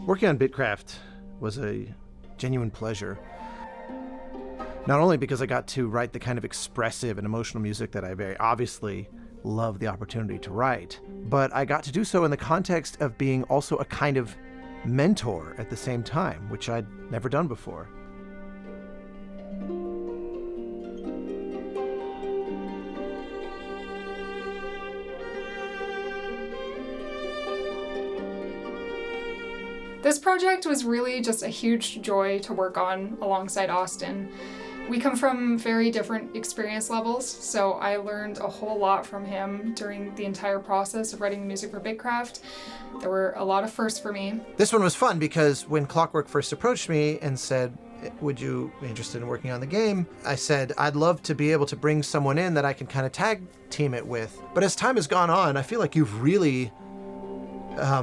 Working on BITCRAFT was a genuine pleasure. Not only because I got to write the kind of expressive and emotional music that I very obviously love the opportunity to write, but I got to do so in the context of being also a kind of mentor at the same time, which I'd never done before. This project was really just a huge joy to work on alongside Austin. We come from very different experience levels, so I learned a whole lot from him during the entire process of writing the music for BITCRAFT. There were a lot of firsts for me. This one was fun because when Clockwork first approached me and said, would you be interested in working on the game? I said, I'd love to be able to bring someone in that I can kind of tag team it with. But as time has gone on, I feel like you've really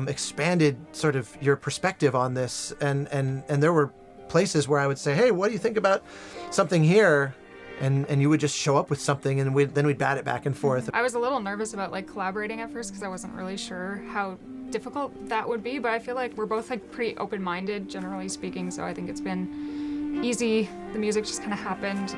expanded sort of your perspective on this, and there were places where I would say, hey, what do you think about something here? And you would just show up with something, and then we'd bat it back and forth. I was a little nervous about collaborating at first because I wasn't really sure how difficult that would be, but I feel like we're both pretty open-minded, generally speaking, so I think it's been easy. The music just kind of happened.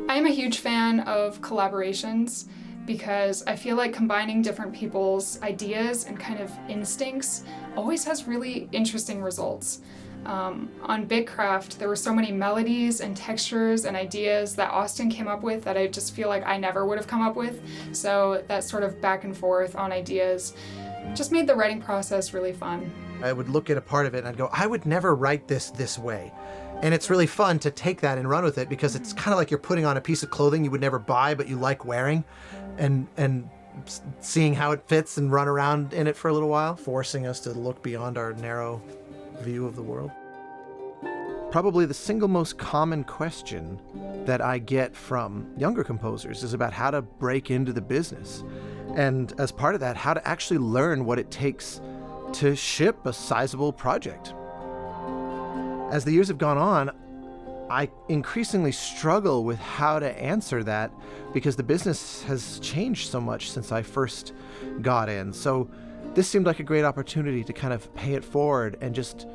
I am a huge fan of collaborations because I feel like combining different people's ideas and kind of instincts always has really interesting results. On BITCRAFT, there were so many melodies and textures and ideas that Austin came up with that I just feel like I never would have come up with. So that sort of back and forth on ideas just made the writing process really fun. I would look at a part of it and I'd go, I would never write this way. And it's really fun to take that and run with it because it's kind of like you're putting on a piece of clothing you would never buy but you like wearing, and seeing how it fits and run around in it for a little while, forcing us to look beyond our narrow view of the world. Probably the single most common question that I get from younger composers is about how to break into the business. And as part of that, how to actually learn what it takes to ship a sizable project. As the years have gone on, I increasingly struggle with how to answer that because the business has changed so much since I first got in. So this seemed like a great opportunity to kind of pay it forward and just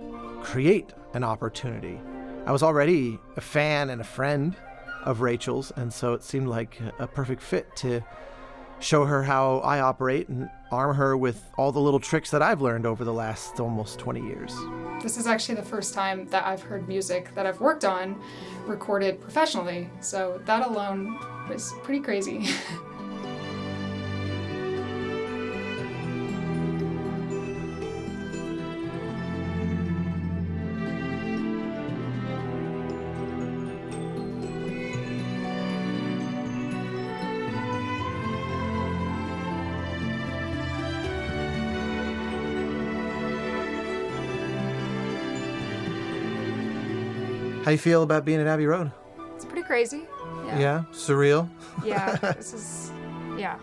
create an opportunity. I was already a fan and a friend of Rachel's, and so it seemed like a perfect fit to show her how I operate and arm her with all the little tricks that I've learned over the last almost 20 years. This is actually the first time that I've heard music that I've worked on recorded professionally, so that alone was pretty crazy. How you feel about being at Abbey Road? It's pretty crazy. Yeah? Surreal? Yeah, this is, yeah.